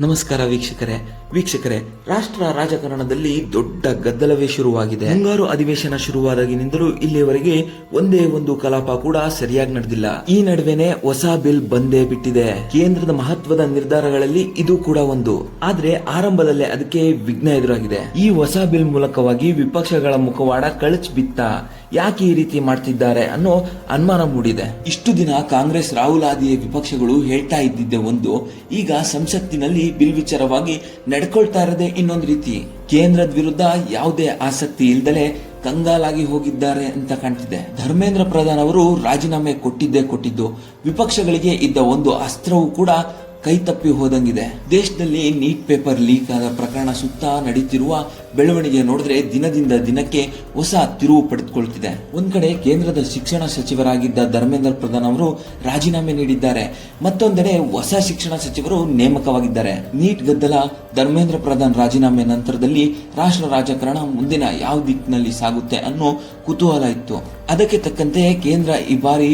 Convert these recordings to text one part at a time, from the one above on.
ನಮಸ್ಕಾರ ವೀಕ್ಷಕರೇ ರಾಷ್ಟ್ರ ರಾಜಕಾರಣದಲ್ಲಿ ದೊಡ್ಡ ಗದ್ದಲವೇ ಶುರುವಾಗಿದೆ. ಮುಂಗಾರು ಅಧಿವೇಶನ ಶುರುವಾದಾಗಿನಿಂದಲೂ ಇಲ್ಲಿಯವರೆಗೆ ಒಂದೇ ಒಂದು ಕಲಾಪ ಕೂಡ ಸರಿಯಾಗಿ ನಡೆದಿಲ್ಲ. ಈ ನಡುವೆನೆ ಹೊಸ ಬಿಲ್ ಬಂದೇ ಬಿಟ್ಟಿದೆ. ಕೇಂದ್ರದ ಮಹತ್ವದ ನಿರ್ಧಾರಗಳಲ್ಲಿ ಇದು ಕೂಡ ಒಂದು. ಆದ್ರೆ ಆರಂಭದಲ್ಲೇ ಅದಕ್ಕೆ ವಿಘ್ನ ಎದುರಾಗಿದೆ. ಈ ಹೊಸ ಬಿಲ್ ಮೂಲಕವಾಗಿ ವಿಪಕ್ಷಗಳ ಮುಖವಾಡ ಕಳಚಿ ಬಿತ್ತ. ಯಾಕೆ ಈ ರೀತಿ ಮಾಡ್ತಿದ್ದಾರೆ ಅನ್ನೋ ಅನುಮಾನ ಮೂಡಿದೆ. ಇಷ್ಟು ದಿನ ಕಾಂಗ್ರೆಸ್ ರಾಹುಲ್ ಆದಿಯ ವಿಪಕ್ಷಗಳು ಹೇಳ್ತಾ ಇದ್ದಿದ್ದೆ ಒಂದು, ಈಗ ಸಂಸತ್ತಿನಲ್ಲಿ ಬಿಲ್ ವಿಚಾರವಾಗಿ ನಡ್ಕೊಳ್ತಾ ಇರೋದೇ ಇನ್ನೊಂದು ರೀತಿ. ಕೇಂದ್ರದ ವಿರುದ್ಧ ಯಾವುದೇ ಆಸಕ್ತಿ ಇಲ್ದಲೆ ಕಂಗಾಲಾಗಿ ಹೋಗಿದ್ದಾರೆ ಅಂತ ಕಾಣ್ತಿದೆ. ಧರ್ಮೇಂದ್ರ ಪ್ರಧಾನ್ ಅವರು ರಾಜೀನಾಮೆ ಕೊಟ್ಟಿದ್ದು ವಿಪಕ್ಷಗಳಿಗೆ ಇದ್ದ ಒಂದು ಅಸ್ತ್ರವೂ ಕೂಡ ಕೈ ತಪ್ಪಿ ಹೋದಂಗಿದೆ. ದೇಶದಲ್ಲಿ ನೀಟ್ ಪೇಪರ್ ಲೀಕ್ ಆದ ಪ್ರಕರಣ ಸುತ್ತ ನಡೀತಿರುವ ಬೆಳವಣಿಗೆ ನೋಡಿದ್ರೆ ದಿನದಿಂದ ದಿನಕ್ಕೆ ಹೊಸ ತಿರುವು ಪಡೆದುಕೊಳ್ತಿದೆ. ಒಂದ್ ಕಡೆ ಕೇಂದ್ರದ ಶಿಕ್ಷಣ ಸಚಿವರಾಗಿದ್ದ ಧರ್ಮೇಂದ್ರ ಪ್ರಧಾನ್ ಅವರು ರಾಜೀನಾಮೆ ನೀಡಿದ್ದಾರೆ, ಮತ್ತೊಂದೆಡೆ ಹೊಸ ಶಿಕ್ಷಣ ಸಚಿವರು ನೇಮಕವಾಗಿದ್ದಾರೆ. ನೀಟ್ ಗದ್ದಲ, ಧರ್ಮೇಂದ್ರ ಪ್ರಧಾನ್ ರಾಜೀನಾಮೆ ನಂತರದಲ್ಲಿ ರಾಷ್ಟ್ರ ರಾಜಕಾರಣ ಮುಂದಿನ ಯಾವ ದಿಕ್ಕಿನಲ್ಲಿ ಸಾಗುತ್ತೆ ಅನ್ನೋ ಕುತೂಹಲ ಇತ್ತು. ಅದಕ್ಕೆ ತಕ್ಕಂತೆ ಕೇಂದ್ರ ಈ ಬಾರಿ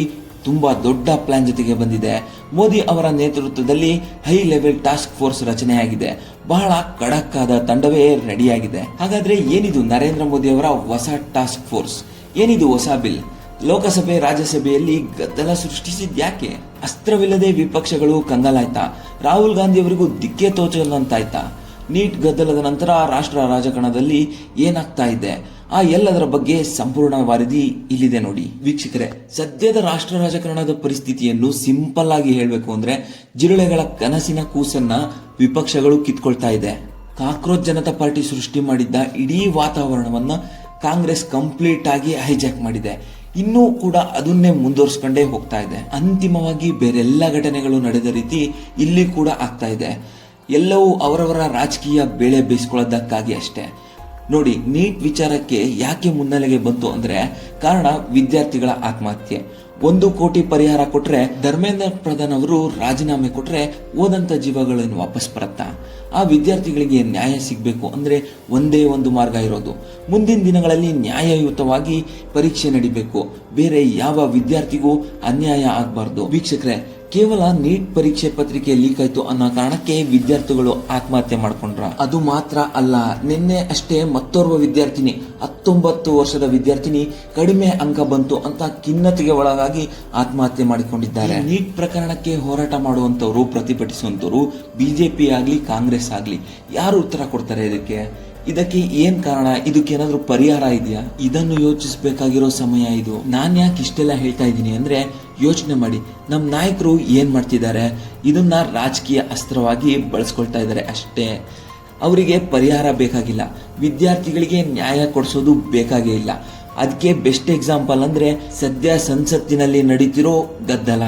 ತುಂಬಾ ದೊಡ್ಡ ಪ್ಲಾನ್ ಜೊತೆಗೆ ಬಂದಿದೆ. ಮೋದಿ ಅವರ ನೇತೃತ್ವದಲ್ಲಿ ಹೈ ಲೆವೆಲ್ ಟಾಸ್ಕ್ ಫೋರ್ಸ್ ರಚನೆಯಾಗಿದೆ. ಬಹಳ ಖಡಕ್ ಆದ ತಂಡವೇ ರೆಡಿಯಾಗಿದೆ. ಹಾಗಾದ್ರೆ ಏನಿದು ನರೇಂದ್ರ ಮೋದಿ ಅವರ ಹೊಸ ಟಾಸ್ಕ್ ಫೋರ್ಸ್? ಏನಿದು ಹೊಸ ಬಿಲ್? ಲೋಕಸಭೆ ರಾಜ್ಯಸಭೆಯಲ್ಲಿ ಗದ್ದಲ ಸೃಷ್ಟಿಸಿದ್ಯಾಕೆ? ಅಸ್ತ್ರವಿಲ್ಲದೆ ವಿಪಕ್ಷಗಳು ಕಂಗಾಲಾಯ್ತಾ? ರಾಹುಲ್ ಗಾಂಧಿ ಅವರಿಗೂ ದಿಕ್ಕೆ ತೋಚಲಂತಾಯ್ತಾ? ನೀಟ್ ಗದ್ದಲದ ನಂತರ ರಾಷ್ಟ್ರ ರಾಜಕಾರಣದಲ್ಲಿ ಏನಾಗ್ತಾ ಇದೆ, ಆ ಎಲ್ಲದರ ಬಗ್ಗೆ ಸಂಪೂರ್ಣ ವರದಿ ಇಲ್ಲಿದೆ ನೋಡಿ ವೀಕ್ಷಕರೇ. ಸದ್ಯದ ರಾಷ್ಟ್ರ ರಾಜಕಾರಣದ ಪರಿಸ್ಥಿತಿಯನ್ನು ಸಿಂಪಲ್ ಆಗಿ ಹೇಳಬೇಕು ಅಂದ್ರೆ, ಜಿರಳೆಗಳ ಕನಸಿನ ಕೂಸನ್ನ ವಿಪಕ್ಷಗಳು ಕಿತ್ಕೊಳ್ತಾ ಇದೆ. ಕಾಕ್ರೋಚ್ ಜನತಾ ಪಾರ್ಟಿ ಸೃಷ್ಟಿ ಮಾಡಿದ್ದ ಇಡೀ ವಾತಾವರಣವನ್ನ ಕಾಂಗ್ರೆಸ್ ಕಂಪ್ಲೀಟ್ ಆಗಿ ಹೈಜಾಕ್ ಮಾಡಿದೆ. ಇನ್ನೂ ಕೂಡ ಅದನ್ನೇ ಮುಂದುವರಿಸಿಕೊಂಡೇ ಹೋಗ್ತಾ ಇದೆ. ಅಂತಿಮವಾಗಿ ಬೇರೆಲ್ಲ ಘಟನೆಗಳು ನಡೆದ ರೀತಿ ಇಲ್ಲಿ ಕೂಡ ಆಗ್ತಾ ಇದೆ. ಎಲ್ಲವೂ ಅವರವರ ರಾಜಕೀಯ ಬೇಳೆ ಬೇಯಿಸ್ಕೊಳ್ಳೋದಕ್ಕಾಗಿ ಅಷ್ಟೇ. ನೋಡಿ, ನೀಟ್ ವಿಚಾರಕ್ಕೆ ಯಾಕೆ ಮುನ್ನೆಲೆಗೆ ಬಂತು ಅಂದ್ರೆ ಕಾರಣ ವಿದ್ಯಾರ್ಥಿಗಳ ಆತ್ಮಹತ್ಯೆ. 1 ಕೋಟಿ ಪರಿಹಾರ ಕೊಟ್ರೆ, ಧರ್ಮೇಂದ್ರ ಪ್ರಧಾನ್ ಅವರು ರಾಜೀನಾಮೆ ಕೊಟ್ರೆ ಓದಂತ ಜೀವಗಳನ್ನು ವಾಪಸ್ ಬರುತ್ತಾ? ಆ ವಿದ್ಯಾರ್ಥಿಗಳಿಗೆ ನ್ಯಾಯ ಸಿಗಬೇಕು ಅಂದ್ರೆ ಒಂದೇ ಒಂದು ಮಾರ್ಗ ಇರೋದು, ಮುಂದಿನ ದಿನಗಳಲ್ಲಿ ನ್ಯಾಯಯುತವಾಗಿ ಪರೀಕ್ಷೆ ನಡಿಬೇಕು. ಬೇರೆ ಯಾವ ವಿದ್ಯಾರ್ಥಿಗೂ ಅನ್ಯಾಯ ಆಗಬಾರ್ದು. ವೀಕ್ಷಕರೇ, ಕೇವಲ ನೀಟ್ ಪರೀಕ್ಷೆ ಪತ್ರಿಕೆ ಲೀಕ್ ಆಯ್ತು ಅನ್ನೋ ಕಾರಣಕ್ಕೆ ವಿದ್ಯಾರ್ಥಿಗಳು ಆತ್ಮಹತ್ಯೆ ಮಾಡ್ಕೊಂಡ್ರ? ಅದು ಮಾತ್ರ ಅಲ್ಲ, ನಿನ್ನೆ ಅಷ್ಟೇ ಮತ್ತೋರ್ವ ವಿದ್ಯಾರ್ಥಿನಿ, 19 ವರ್ಷದ ವಿದ್ಯಾರ್ಥಿನಿ ಕಡಿಮೆ ಅಂಕ ಬಂತು ಅಂತ ಖಿನ್ನತೆಗೆ ಒಳಗಾಗಿ ಆತ್ಮಹತ್ಯೆ ಮಾಡಿಕೊಂಡಿದ್ದಾರೆ. ನೀಟ್ ಪ್ರಕರಣಕ್ಕೆ ಹೋರಾಟ ಮಾಡುವಂತವ್ರು, ಪ್ರತಿಭಟಿಸುವಂತವ್ರು ಬಿಜೆಪಿ ಆಗ್ಲಿ ಕಾಂಗ್ರೆಸ್ ಆಗ್ಲಿ, ಯಾರು ಉತ್ತರ ಕೊಡ್ತಾರೆ ಇದಕ್ಕೆ ಏನ್ ಕಾರಣ? ಇದಕ್ಕೇನಾದ್ರೂ ಪರಿಹಾರ ಇದೆಯಾ? ಇದನ್ನು ಯೋಚಿಸಬೇಕಾಗಿರೋ ಸಮಯ ಇದು. ನಾನ್ ಯಾಕೆ ಇಷ್ಟೆಲ್ಲ ಹೇಳ್ತಾ ಇದ್ದೀನಿ ಅಂದ್ರೆ, ಯೋಚನೆ ಮಾಡಿ, ನಮ್ಮ ನಾಯಕರು ಏನ್ ಮಾಡ್ತಿದ್ದಾರೆ, ಇದನ್ನ ರಾಜಕೀಯ ಅಸ್ತ್ರವಾಗಿ ಬಳಸ್ಕೊಳ್ತಾ ಇದ್ದಾರೆ ಅಷ್ಟೇ. ಅವರಿಗೆ ಪರಿಹಾರ ಬೇಕಾಗಿಲ್ಲ, ವಿದ್ಯಾರ್ಥಿಗಳಿಗೆ ನ್ಯಾಯ ಕೊಡಿಸೋದು ಬೇಕಾಗೇ ಇಲ್ಲ. ಅದಕ್ಕೆ ಬೆಸ್ಟ್ ಎಕ್ಸಾಂಪಲ್ ಅಂದ್ರೆ ಸದ್ಯ ಸಂಸತ್ತಿನಲ್ಲಿ ನಡೀತಿರೋ ಗದ್ದಲ.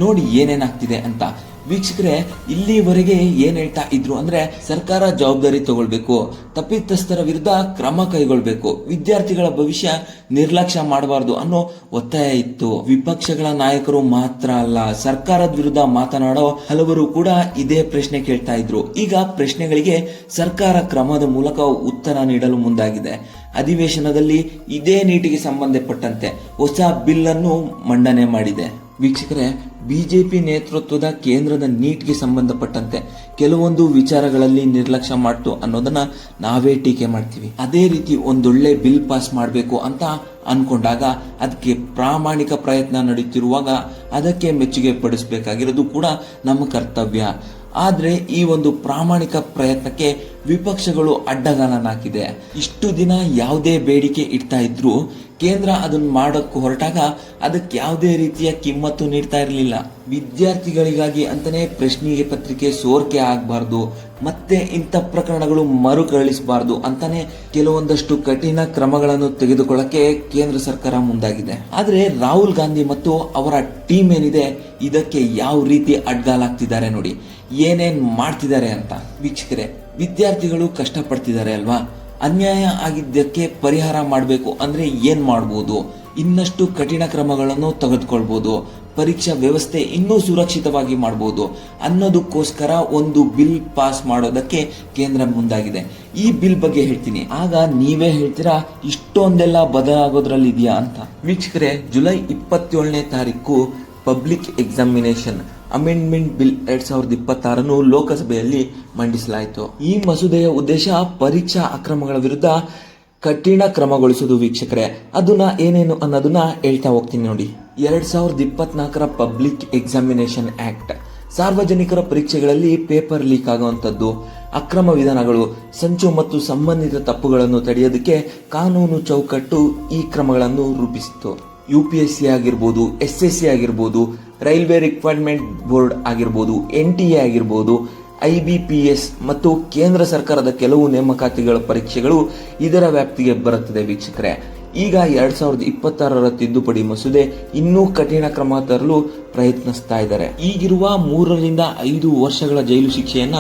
ನೋಡಿ ಏನೇನಾಗ್ತಿದೆ ಅಂತ. ವೀಕ್ಷಕರೇ, ಇಲ್ಲಿವರೆಗೆ ಏನ್ ಹೇಳ್ತಾ ಇದ್ರು ಅಂದ್ರೆ, ಸರ್ಕಾರ ಜವಾಬ್ದಾರಿ ತಗೊಳ್ಬೇಕು, ತಪ್ಪಿತಸ್ಥರ ವಿರುದ್ಧ ಕ್ರಮ ಕೈಗೊಳ್ಬೇಕು, ವಿದ್ಯಾರ್ಥಿಗಳ ಭವಿಷ್ಯ ನಿರ್ಲಕ್ಷ್ಯ ಮಾಡಬಾರದು ಅನ್ನೋ ಒತ್ತಾಯ ಇತ್ತು. ವಿಪಕ್ಷಗಳ ನಾಯಕರು ಮಾತ್ರ ಅಲ್ಲ, ಸರ್ಕಾರದ ವಿರುದ್ಧ ಮಾತನಾಡೋ ಹಲವರು ಕೂಡ ಇದೇ ಪ್ರಶ್ನೆ ಕೇಳ್ತಾ ಇದ್ರು. ಈಗ ಪ್ರಶ್ನೆಗಳಿಗೆ ಸರ್ಕಾರ ಕ್ರಮದ ಮೂಲಕ ಉತ್ತರ ನೀಡಲು ಮುಂದಾಗಿದೆ. ಅಧಿವೇಶನದಲ್ಲಿ ಇದೇ ನೀಟಿಗೆ ಸಂಬಂಧಪಟ್ಟಂತೆ ಹೊಸ ಬಿಲ್ ಅನ್ನು ಮಂಡನೆ ಮಾಡಿದೆ. ವೀಕ್ಷಕರೇ, ಬಿಜೆಪಿ ನೇತೃತ್ವದ ಕೇಂದ್ರದ ನೀಟ್ಗೆ ಸಂಬಂಧಪಟ್ಟಂತೆ ಕೆಲವೊಂದು ವಿಚಾರಗಳಲ್ಲಿ ನಿರ್ಲಕ್ಷ್ಯ ಮಾಡ್ತು ಅನ್ನೋದನ್ನ ನಾವೇ ಟೀಕೆ ಮಾಡ್ತೀವಿ. ಅದೇ ರೀತಿ ಒಂದೊಳ್ಳೆ ಬಿಲ್ ಪಾಸ್ ಮಾಡಬೇಕು ಅಂತ ಅನ್ಕೊಂಡಾಗ ಅದಕ್ಕೆ ಪ್ರಾಮಾಣಿಕ ಪ್ರಯತ್ನ ನಡೆಯುತ್ತಿರುವಾಗ ಅದಕ್ಕೆ ಮೆಚ್ಚುಗೆ ಪಡಿಸಬೇಕಾಗಿರೋದು ಕೂಡ ನಮ್ಮ ಕರ್ತವ್ಯ. ಆದ್ರೆ ಈ ಒಂದು ಪ್ರಾಮಾಣಿಕ ಪ್ರಯತ್ನಕ್ಕೆ ವಿಪಕ್ಷಗಳು ಅಡ್ಡಗಾಲನ ಹಾಕಿದೆ. ಇಷ್ಟು ದಿನ ಯಾವುದೇ ಬೇಡಿಕೆ ಇಡ್ತಾ ಇದ್ರು, ಕೇಂದ್ರ ಅದನ್ನ ಮಾಡೋಕ್ಕೆ ಹೊರಟಾಗ ಅದಕ್ಕೆ ಯಾವುದೇ ರೀತಿಯ ಕಿಮ್ಮತ್ತು ನೀಡ್ತಾ ಇರಲಿಲ್ಲ. ವಿದ್ಯಾರ್ಥಿಗಳಿಗಾಗಿ ಅಂತಾನೆ ಪ್ರಶ್ನೆ ಪತ್ರಿಕೆ ಸೋರಿಕೆ ಆಗಬಾರ್ದು, ಮತ್ತೆ ಇಂಥ ಪ್ರಕರಣಗಳು ಮರುಕಳಿಸಬಾರ್ದು ಅಂತಾನೆ ಕೆಲವೊಂದಷ್ಟು ಕಠಿಣ ಕ್ರಮಗಳನ್ನು ತೆಗೆದುಕೊಳ್ಳಕ್ಕೆ ಕೇಂದ್ರ ಸರ್ಕಾರ ಮುಂದಾಗಿದೆ. ಆದ್ರೆ ರಾಹುಲ್ ಗಾಂಧಿ ಮತ್ತು ಅವರ ಟೀಮ್ ಏನಿದೆ, ಇದಕ್ಕೆ ಯಾವ ರೀತಿ ಅಡ್ಗಾಲಾಗ್ತಿದ್ದಾರೆ ನೋಡಿ, ಏನೇನ್ ಮಾಡ್ತಿದ್ದಾರೆ ಅಂತ. ವೀಕ್ಷಕರೇ, ವಿದ್ಯಾರ್ಥಿಗಳು ಕಷ್ಟಪಡ್ತಿದ್ದಾರೆ ಅಲ್ವಾ? ಅನ್ಯಾಯ ಆಗಿದ್ದಕ್ಕೆ ಪರಿಹಾರ ಮಾಡಬೇಕು ಅಂದ್ರೆ ಏನ್ ಮಾಡಬಹುದು? ಇನ್ನಷ್ಟು ಕಠಿಣ ಕ್ರಮಗಳನ್ನು ತೆಗೆದುಕೊಳ್ಬಹುದು, ಪರೀಕ್ಷಾ ವ್ಯವಸ್ಥೆ ಇನ್ನೂ ಸುರಕ್ಷಿತವಾಗಿ ಮಾಡಬಹುದು ಅನ್ನೋದಕ್ಕೋಸ್ಕರ ಒಂದು ಬಿಲ್ ಪಾಸ್ ಮಾಡೋದಕ್ಕೆ ಕೇಂದ್ರ ಮುಂದಾಗಿದೆ. ಈ ಬಿಲ್ ಬಗ್ಗೆ ಹೇಳ್ತೀನಿ, ಆಗ ನೀವೇ ಹೇಳ್ತೀರಾ ಇಷ್ಟೊಂದೆಲ್ಲ ಬದಲಾಗೋದ್ರಲ್ಲಿ ಇದೆಯಾ ಅಂತ. ವೀಕ್ಷಕರೇ, ಜುಲೈ 27ನೇ ತಾರೀಕು ಪಬ್ಲಿಕ್ ಎಕ್ಸಾಮಿನೇಷನ್ ಅಮೆಂಡ್ಮೆಂಟ್ ಬಿಲ್ 2026 ಲೋಕಸಭೆಯಲ್ಲಿ ಮಂಡಿಸಲಾಯಿತು. ಈ ಮಸೂದೆಯ ಉದ್ದೇಶ ಪರೀಕ್ಷಾ ಅಕ್ರಮಗಳ ವಿರುದ್ಧ ಕಠಿಣ ಕ್ರಮಗೊಳಿಸುವುದು ವೀಕ್ಷಕರೇ. ಅದನ್ನ ಏನೇನು ಅನ್ನೋದನ್ನ ಹೇಳ್ತಾ ಹೋಗ್ತೀನಿ ನೋಡಿ. 2024 ಪಬ್ಲಿಕ್ ಎಕ್ಸಾಮಿನೇಷನ್ ಆಕ್ಟ್ ಸಾರ್ವಜನಿಕರ ಪರೀಕ್ಷೆಗಳಲ್ಲಿ ಪೇಪರ್ ಲೀಕ್ ಆಗುವಂಥದ್ದು, ಅಕ್ರಮ ವಿಧಾನಗಳು, ಸಂಚು ಮತ್ತು ಸಂಬಂಧಿತ ತಪ್ಪುಗಳನ್ನು ತಡೆಯೋದಕ್ಕೆ ಕಾನೂನು ಚೌಕಟ್ಟು ಈ ಕ್ರಮಗಳನ್ನು ರೂಪಿಸಿತ್ತು. UPSC ಆಗಿರ್ಬೋದು, SSC ಆಗಿರ್ಬೋದು, ರೈಲ್ವೆ ರಿಕ್ವೈರ್ಮೆಂಟ್ ಬೋರ್ಡ್ ಆಗಿರ್ಬೋದು, NTA ಆಗಿರ್ಬೋದು, IBPS ಮತ್ತು ಕೇಂದ್ರ ಸರ್ಕಾರದ ಕೆಲವು ನೇಮಕಾತಿಗಳ ಪರೀಕ್ಷೆಗಳು ಇದರ ವ್ಯಾಪ್ತಿಗೆ ಬರುತ್ತದೆ ವೀಕ್ಷಕರೇ. ಈಗ 2026 ತಿದ್ದುಪಡಿ ಮಸೂದೆ ಇನ್ನೂ ಕಠಿಣ ಕ್ರಮ ತರಲು ಪ್ರಯತ್ನಿಸ್ತಾ ಇದ್ದಾರೆ. ಈಗಿರುವ 3 ರಿಂದ 5 ವರ್ಷಗಳ ಜೈಲು ಶಿಕ್ಷೆಯನ್ನ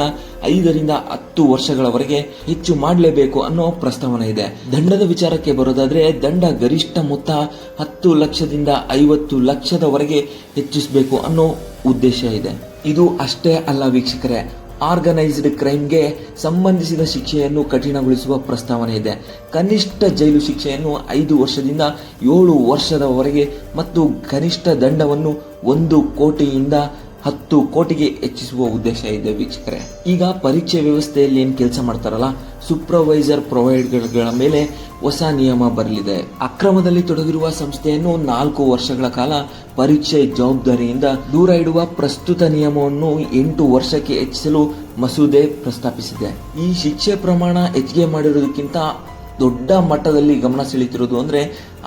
5 ರಿಂದ 10 ವರ್ಷಗಳವರೆಗೆ ಹೆಚ್ಚು ಮಾಡಲೇಬೇಕು ಅನ್ನೋ ಪ್ರಸ್ತಾವನೆ ಇದೆ. ದಂಡದ ವಿಚಾರಕ್ಕೆ ಬರೋದಾದ್ರೆ ದಂಡ ಗರಿಷ್ಠ ಮೊತ್ತ 10 ಲಕ್ಷದಿಂದ 50 ಲಕ್ಷದವರೆಗೆ ಹೆಚ್ಚಿಸಬೇಕು ಅನ್ನೋ ಉದ್ದೇಶ ಇದೆ. ಇದು ಅಷ್ಟೇ ಅಲ್ಲ ವೀಕ್ಷಕರೇ, ಆರ್ಗನೈಸ್ಡ್ ಕ್ರೈಮ್ಗೆ ಸಂಬಂಧಿಸಿದ ಶಿಕ್ಷೆಯನ್ನು ಕಠಿಣಗೊಳಿಸುವ ಪ್ರಸ್ತಾವನೆ ಇದೆ. ಕನಿಷ್ಠ ಜೈಲು ಶಿಕ್ಷೆಯನ್ನು 5 ವರ್ಷದಿಂದ 7 ವರ್ಷದವರೆಗೆ ಮತ್ತು ಕನಿಷ್ಠ ದಂಡವನ್ನು 1 ಕೋಟಿಯಿಂದ 10 ಕೋಟಿಗೆ ಹೆಚ್ಚಿಸುವ ಉದ್ದೇಶ ಇದೆ ವೀಕ್ಷಕರೇ. ಈಗ ಪರೀಕ್ಷೆ ವ್ಯವಸ್ಥೆಯಲ್ಲಿ ಏನ್ ಕೆಲಸ ಮಾಡ್ತಾರಲ್ಲ, ಸೂಪರ್ವೈಸರ್ ಪ್ರೊವೈಡರ್ಗಳ ಮೇಲೆ ಹೊಸ ನಿಯಮ ಬರಲಿದೆ. ಅಕ್ರಮದಲ್ಲಿ ತೊಡಗಿರುವ ಸಂಸ್ಥೆಯನ್ನು 4 ವರ್ಷಗಳ ಕಾಲ ಪರೀಕ್ಷೆ ಜವಾಬ್ದಾರಿಯಿಂದ ದೂರ ಇಡುವ ಪ್ರಸ್ತುತ ನಿಯಮವನ್ನು 8 ವರ್ಷಕ್ಕೆ ಹೆಚ್ಚಿಸಲು ಮಸೂದೆ ಪ್ರಸ್ತಾಪಿಸಿದೆ. ಈ ಶಿಕ್ಷೆ ಪ್ರಮಾಣ ಹೆಚ್ಚಿಗೆ ಮಾಡಿರೋದಕ್ಕಿಂತ ದೊಡ್ಡ ಮಟ್ಟದಲ್ಲಿ ಗಮನ ಸೆಳೆತಿರೋದು ಅಂದ್ರೆ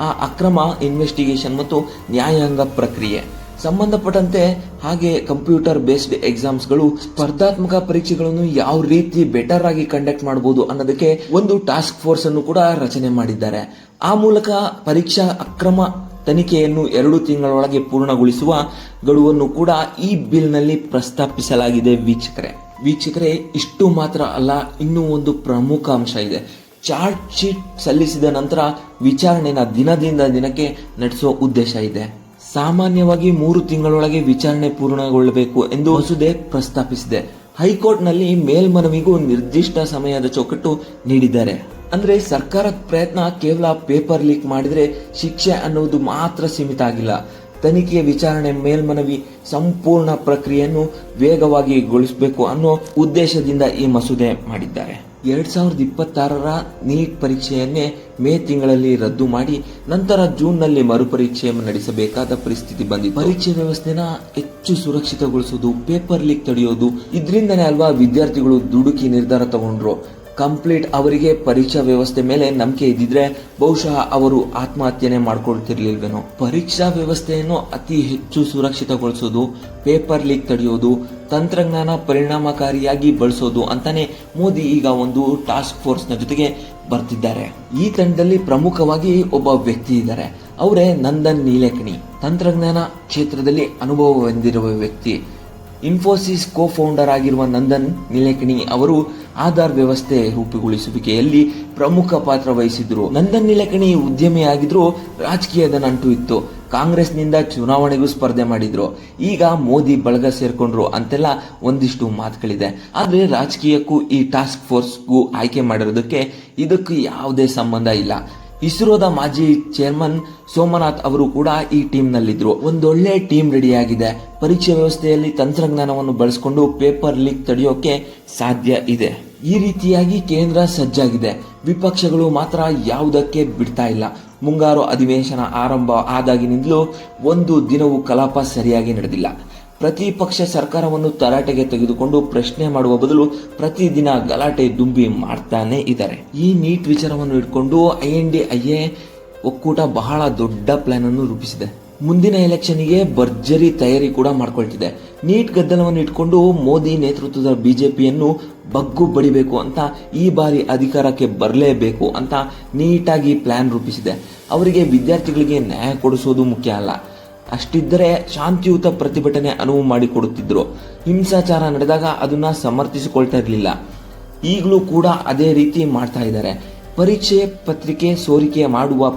ಆ ಅಕ್ರಮ ಇನ್ವೆಸ್ಟಿಗೇಷನ್ ಮತ್ತು ನ್ಯಾಯಾಂಗ ಪ್ರಕ್ರಿಯೆ ಸಂಬಂಧಪಟ್ಟಂತೆ. ಹಾಗೆ ಕಂಪ್ಯೂಟರ್ ಬೇಸ್ಡ್ ಎಕ್ಸಾಮ್ಸ್ಗಳು, ಸ್ಪರ್ಧಾತ್ಮಕ ಪರೀಕ್ಷೆಗಳನ್ನು ಯಾವ ರೀತಿ ಬೆಟರ್ ಆಗಿ ಕಂಡಕ್ಟ್ ಮಾಡಬಹುದು ಅನ್ನೋದಕ್ಕೆ ಒಂದು ಟಾಸ್ಕ್ ಫೋರ್ಸ್ ಅನ್ನು ಕೂಡ ರಚನೆ ಮಾಡಿದ್ದಾರೆ. ಆ ಮೂಲಕ ಪರೀಕ್ಷಾ ಅಕ್ರಮ ತನಿಖೆಯನ್ನು 2 ತಿಂಗಳೊಳಗೆ ಪೂರ್ಣಗೊಳಿಸುವ ಗಡುವನ್ನು ಕೂಡ ಈ ಬಿಲ್ ನಲ್ಲಿ ಪ್ರಸ್ತಾಪಿಸಲಾಗಿದೆ ವೀಕ್ಷಕರೇ. ಇಷ್ಟು ಮಾತ್ರ ಅಲ್ಲ, ಇನ್ನೂ ಒಂದು ಪ್ರಮುಖ ಅಂಶ ಇದೆ. ಚಾರ್ಜ್ ಶೀಟ್ ಸಲ್ಲಿಸಿದ ನಂತರ ವಿಚಾರಣೆನ ದಿನದಿಂದ ದಿನಕ್ಕೆ ನಡೆಸುವ ಉದ್ದೇಶ ಇದೆ. ಸಾಮಾನ್ಯವಾಗಿ 3 ತಿಂಗಳೊಳಗೆ ವಿಚಾರಣೆ ಪೂರ್ಣಗೊಳ್ಳಬೇಕು ಎಂದು ಮಸೂದೆ ಪ್ರಸ್ತಾಪಿಸಿದೆ. ಹೈಕೋರ್ಟ್ ನಲ್ಲಿ ಮೇಲ್ಮನವಿಗೂ ನಿರ್ದಿಷ್ಟ ಸಮಯದ ಚೌಕಟ್ಟು ನೀಡಿದ್ದಾರೆ. ಅಂದ್ರೆ ಸರ್ಕಾರದ ಪ್ರಯತ್ನ ಕೇವಲ ಪೇಪರ್ ಲೀಕ್ ಮಾಡಿದ್ರೆ ಶಿಕ್ಷೆ ಅನ್ನುವುದು ಮಾತ್ರ ಸೀಮಿತ ಆಗಿಲ್ಲ. ತನಿಖೆಯ ವಿಚಾರಣೆ, ಮೇಲ್ಮನವಿ, ಸಂಪೂರ್ಣ ಪ್ರಕ್ರಿಯೆಯನ್ನು ವೇಗವಾಗಿಗೊಳಿಸಬೇಕು ಅನ್ನೋ ಉದ್ದೇಶದಿಂದ ಈ ಮಸೂದೆ ಮಾಡಿದ್ದಾರೆ. 2026 ನೀಟ್ ಪರೀಕ್ಷೆಯನ್ನೇ ಮೇ ತಿಂಗಳಲ್ಲಿ ರದ್ದು ಮಾಡಿ ನಂತರ ಜೂನ್ ನಲ್ಲಿ ಮರುಪರೀಕ್ಷೆಯನ್ನು ನಡೆಸಬೇಕಾದ ಪರಿಸ್ಥಿತಿ ಬಂದಿದೆ. ಪರೀಕ್ಷೆ ವ್ಯವಸ್ಥೆನ ಹೆಚ್ಚು ಸುರಕ್ಷಿತಗೊಳಿಸುವುದು, ಪೇಪರ್ ಲೀಕ್ ತಡೆಯೋದು, ಇದರಿಂದನೇ ಅಲ್ವಾ ವಿದ್ಯಾರ್ಥಿಗಳು ದುಡುಕಿ ನಿರ್ಧಾರ ತಗೊಂಡ್ರು. ಕಂಪ್ಲೀಟ್ ಅವರಿಗೆ ಪರೀಕ್ಷಾ ವ್ಯವಸ್ಥೆ ಮೇಲೆ ನಂಬಿಕೆ ಇದ್ದಿದ್ರೆ ಬಹುಶಃ ಅವರು ಆತ್ಮಹತ್ಯೆನೆ ಮಾಡ್ಕೊಳ್ತಿರ್ಲಿಲ್ವೇನೋ. ಪರೀಕ್ಷಾ ವ್ಯವಸ್ಥೆಯನ್ನು ಅತಿ ಹೆಚ್ಚು ಸುರಕ್ಷಿತಗೊಳಿಸೋದು, ಪೇಪರ್ ಲೀಕ್ ತಡೆಯೋದು, ತಂತ್ರಜ್ಞಾನ ಪರಿಣಾಮಕಾರಿಯಾಗಿ ಬಳಸೋದು ಅಂತಾನೆ ಮೋದಿ ಈಗ ಒಂದು ಟಾಸ್ಕ್ ಫೋರ್ಸ್ ನ ಜೊತೆಗೆ ಬರ್ತಿದ್ದಾರೆ. ಈ ತಂಡದಲ್ಲಿ ಪ್ರಮುಖವಾಗಿ ಒಬ್ಬ ವ್ಯಕ್ತಿ ಇದ್ದಾರೆ, ಅವರೇ ನಂದನ್ ನೀಲೇಕಣಿ. ತಂತ್ರಜ್ಞಾನ ಕ್ಷೇತ್ರದಲ್ಲಿ ಅನುಭವ ಹೊಂದಿರುವ ವ್ಯಕ್ತಿ. ಇನ್ಫೋಸಿಸ್ ಕೋ ಫೌಂಡರ್ ಆಗಿರುವ ನಂದನ್ ನೀಲೇಕಣಿ ಅವರು ಆಧಾರ್ ವ್ಯವಸ್ಥೆ ರೂಪುಗೊಳಿಸುವಿಕೆಯಲ್ಲಿ ಪ್ರಮುಖ ಪಾತ್ರ ವಹಿಸಿದ್ರು. ನಂದನ್ ನೀಲೇಕಣಿ ಉದ್ಯಮಿಯಾಗಿದ್ರು, ರಾಜಕೀಯದ ನಂಟು ಇತ್ತು. ಕಾಂಗ್ರೆಸ್ನಿಂದ ಚುನಾವಣೆಗೂ ಸ್ಪರ್ಧೆ ಮಾಡಿದ್ರು. ಈಗ ಮೋದಿ ಬಳಗ ಸೇರ್ಕೊಂಡ್ರು ಅಂತೆಲ್ಲ ಒಂದಿಷ್ಟು ಮಾತುಗಳಿದೆ. ಆದ್ರೆ ರಾಜಕೀಯಕ್ಕೂ ಈ ಟಾಸ್ಕ್ ಫೋರ್ಸ್ಗೂ ಆಯ್ಕೆ ಮಾಡಿರೋದಕ್ಕೆ ಇದಕ್ಕೂ ಯಾವುದೇ ಸಂಬಂಧ ಇಲ್ಲ. ಇಸ್ರೋದ ಮಾಜಿ ಚೇರ್ಮನ್ ಸೋಮನಾಥ್ ಅವರು ಕೂಡ ಈ ಟೀಮ್ ನಲ್ಲಿದ್ರು. ಒಂದೊಳ್ಳೆ ಟೀಮ್ ರೆಡಿಯಾಗಿದೆ. ಪರೀಕ್ಷೆ ವ್ಯವಸ್ಥೆಯಲ್ಲಿ ತಂತ್ರಜ್ಞಾನವನ್ನು ಬಳಸಿಕೊಂಡು ಪೇಪರ್ ಲೀಕ್ ತಡೆಯೋಕೆ ಸಾಧ್ಯ ಇದೆ. ಈ ರೀತಿಯಾಗಿ ಕೇಂದ್ರ ಸಜ್ಜಾಗಿದೆ. ವಿಪಕ್ಷಗಳು ಮಾತ್ರ ಯಾವುದಕ್ಕೆ ಬಿಡ್ತಾ ಇಲ್ಲ. ಮುಂಗಾರು ಅಧಿವೇಶನ ಆರಂಭ ಆದಾಗಿನಿಂದಲೂ ಒಂದು ದಿನವೂ ಕಲಾಪ ಸರಿಯಾಗಿ ನಡೆದಿಲ್ಲ. ಪ್ರತಿಪಕ್ಷ ಸರ್ಕಾರವನ್ನು ತರಾಟೆಗೆ ತೆಗೆದುಕೊಂಡು ಪ್ರಶ್ನೆ ಮಾಡುವ ಬದಲು ಪ್ರತಿದಿನ ಗಲಾಟೆ ದುಂಬಿ ಮಾಡ್ತಾನೆ ಇದ್ದಾರೆ. ಈ ನೀಟ್ ವಿಚಾರವನ್ನು ಇಟ್ಕೊಂಡು INDIA ಒಕ್ಕೂಟ ಬಹಳ ದೊಡ್ಡ ಪ್ಲಾನ್ ಅನ್ನು ರೂಪಿಸಿದೆ. ಮುಂದಿನ ಎಲೆಕ್ಷನ್ಗೆ ಭರ್ಜರಿ ತಯಾರಿ ಕೂಡ ಮಾಡ್ಕೊಳ್ತಿದೆ. ನೀಟ್ ಗದ್ದಲವನ್ನು ಇಟ್ಕೊಂಡು ಮೋದಿ ನೇತೃತ್ವದ ಬಿಜೆಪಿಯನ್ನು ಬಗ್ಗು ಬಡಿಬೇಕು ಅಂತ, ಈ ಬಾರಿ ಅಧಿಕಾರಕ್ಕೆ ಬರಲೇಬೇಕು ಅಂತ ನೀಟಾಗಿ ಪ್ಲಾನ್ ರೂಪಿಸಿದೆ. ಅವರಿಗೆ ವಿದ್ಯಾರ್ಥಿಗಳಿಗೆ ನ್ಯಾಯ ಕೊಡಿಸೋದು ಮುಖ್ಯ ಅಲ್ಲ. ಅಷ್ಟಿದ್ದರೆ ಶಾಂತಿಯುತ ಪ್ರತಿಭಟನೆ ಅನುವು ಮಾಡಿಕೊಡುತ್ತಿದ್ರು. ಹಿಂಸಾಚಾರ ನಡೆದಾಗ ಅದನ್ನ ಸಮರ್ಥಿಸಿಕೊಳ್ತಾ ಇರಲಿಲ್ಲ. ಈಗಲೂ ಕೂಡ ಅದೇ ರೀತಿ ಮಾಡ್ತಾ ಇದ್ದಾರೆ. ಪರೀಕ್ಷೆ ಪತ್ರಿಕೆ ಸೋರಿಕೆ ಮಾಡುವ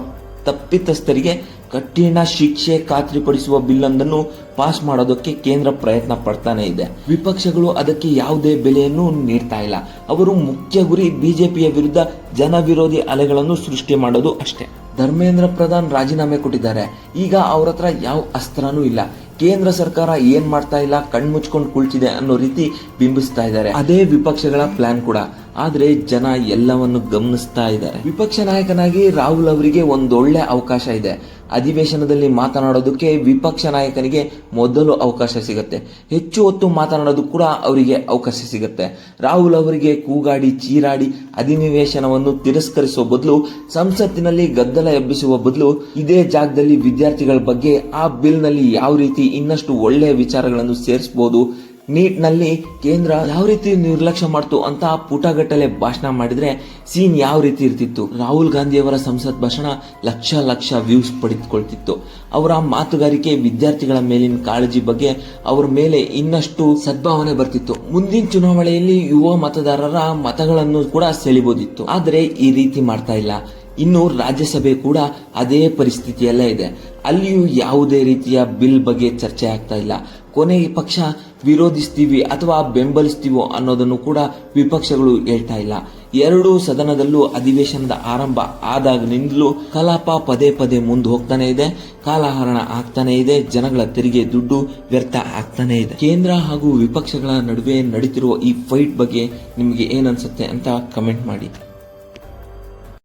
ತಪ್ಪಿತಸ್ಥರಿಗೆ ಕಠಿಣ ಶಿಕ್ಷೆ ಖಾತ್ರಿಪಡಿಸುವ ಬಿಲ್ ಒಂದನ್ನು ಪಾಸ್ ಮಾಡೋದಕ್ಕೆ ಕೇಂದ್ರ ಪ್ರಯತ್ನ ಪಡ್ತಾನೆ ಇದೆ. ವಿಪಕ್ಷಗಳು ಅದಕ್ಕೆ ಯಾವುದೇ ಬೆಲೆಯನ್ನು ನೀಡ್ತಾ ಇಲ್ಲ. ಅವರು ಮುಖ್ಯ ಗುರಿ ಬಿಜೆಪಿಯ ವಿರುದ್ಧ ಜನ ವಿರೋಧಿ ಅಲೆಗಳನ್ನು ಸೃಷ್ಟಿ ಮಾಡೋದು ಅಷ್ಟೇ. ಧರ್ಮೇಂದ್ರ ಪ್ರಧಾನ್ ರಾಜೀನಾಮೆ ಕೊಟ್ಟಿದ್ದಾರೆ. ಈಗ ಅವ್ರ ಹತ್ರ ಯಾವ ಅಸ್ತ್ರನೂ ಇಲ್ಲ. ಕೇಂದ್ರ ಸರ್ಕಾರ ಏನ್ ಮಾಡ್ತಾ ಇಲ್ಲ, ಕಣ್ಮುಚ್ಕೊಂಡು ಕುಳಿತಿದೆ ಅನ್ನೋ ರೀತಿ ಬಿಂಬಿಸ್ತಾ ಇದ್ದಾರೆ. ಅದೇ ವಿಪಕ್ಷಗಳ ಪ್ಲಾನ್ ಕೂಡ. ಆದ್ರೆ ಜನ ಎಲ್ಲವನ್ನು ಗಮನಿಸ್ತಾ ಇದ್ದಾರೆ. ವಿಪಕ್ಷ ನಾಯಕನಾಗಿ ರಾಹುಲ್ ಅವರಿಗೆ ಒಂದೊಳ್ಳೆ ಅವಕಾಶ ಇದೆ. ಅಧಿವೇಶನದಲ್ಲಿ ಮಾತನಾಡೋದಕ್ಕೆ ವಿಪಕ್ಷ ನಾಯಕನಿಗೆ ಮೊದಲು ಅವಕಾಶ ಸಿಗುತ್ತೆ. ಹೆಚ್ಚು ಹೊತ್ತು ಮಾತನಾಡೋದು ಕೂಡ ಅವರಿಗೆ ಅವಕಾಶ ಸಿಗುತ್ತೆ. ರಾಹುಲ್ ಅವರಿಗೆ ಕೂಗಾಡಿ ಚೀರಾಡಿ ಅಧಿವೇಶನವನ್ನು ತಿರಸ್ಕರಿಸುವ ಬದಲು, ಸಂಸತ್ತಿನಲ್ಲಿ ಗದ್ದಲ ಎಬ್ಬಿಸುವ ಬದಲು, ಇದೇ ಜಾಗದಲ್ಲಿ ವಿದ್ಯಾರ್ಥಿಗಳ ಬಗ್ಗೆ ಆ ಬಿಲ್ ನಲ್ಲಿ ಯಾವ ರೀತಿ ಇನ್ನಷ್ಟು ಒಳ್ಳೆಯ ವಿಚಾರಗಳನ್ನು ಸೇರಿಸಬಹುದು, ನೀಟ್ ನಲ್ಲಿ ಕೇಂದ್ರ ಯಾವ ರೀತಿ ನಿರ್ಲಕ್ಷ್ಯ ಮಾಡ್ತು ಅಂತ ಪುಟಗಟ್ಟಲೆ ಭಾಷಣ ಮಾಡಿದ್ರೆ ಸೀನ್ ಯಾವ ರೀತಿ ಇರ್ತಿತ್ತು. ರಾಹುಲ್ ಗಾಂಧಿ ಅವರ ಸಂಸತ್ ಭಾಷಣ ಲಕ್ಷ ವ್ಯೂಸ್ ಪಡೆದುಕೊಳ್ತಿತ್ತು. ಅವರ ಮಾತುಗಾರಿಕೆ, ವಿದ್ಯಾರ್ಥಿಗಳ ಮೇಲಿನ ಕಾಳಜಿ ಬಗ್ಗೆ ಅವರ ಮೇಲೆ ಇನ್ನಷ್ಟು ಸದ್ಭಾವನೆ ಬರ್ತಿತ್ತು. ಮುಂದಿನ ಚುನಾವಣೆಯಲ್ಲಿ ಯುವ ಮತದಾರರ ಮತಗಳನ್ನು ಕೂಡ ಸೆಳಿಬಹುದಿತ್ತು. ಆದ್ರೆ ಈ ರೀತಿ ಮಾಡ್ತಾ ಇಲ್ಲ. ಇನ್ನು ರಾಜ್ಯಸಭೆ ಕೂಡ ಅದೇ ಪರಿಸ್ಥಿತಿಯಲ್ಲೇ ಇದೆ. ಅಲ್ಲಿಯೂ ಯಾವುದೇ ರೀತಿಯ ಬಿಲ್ ಬಗ್ಗೆ ಚರ್ಚೆ ಆಗ್ತಾ ಇಲ್ಲ. ಕೊನೆಗೆ ಪಕ್ಷ ವಿರೋಧಿಸ್ತೀವಿ ಅಥವಾ ಬೆಂಬಲಿಸ್ತೀವೋ ಅನ್ನೋದನ್ನು ಕೂಡ ವಿಪಕ್ಷಗಳು ಹೇಳ್ತಾ ಇಲ್ಲ. ಎರಡೂ ಸದನದಲ್ಲೂ ಅಧಿವೇಶನದ ಆರಂಭ ಆದಾಗಿನಿಂದಲೂ ಕಲಾಪ ಪದೇ ಮುಂದೆ ಹೋಗ್ತಾನೆ ಇದೆ. ಕಾಲಹರಣ ಆಗ್ತಾನೆ ಇದೆ. ಜನಗಳ ತೆರಿಗೆ ದುಡ್ಡು ವ್ಯರ್ಥ ಆಗ್ತಾನೆ ಇದೆ. ಕೇಂದ್ರ ಹಾಗೂ ವಿಪಕ್ಷಗಳ ನಡುವೆ ನಡೀತಿರುವ ಈ ಫೈಟ್ ಬಗ್ಗೆ ನಿಮಗೆ ಏನನ್ಸುತ್ತೆ ಅಂತ ಕಮೆಂಟ್ ಮಾಡಿ.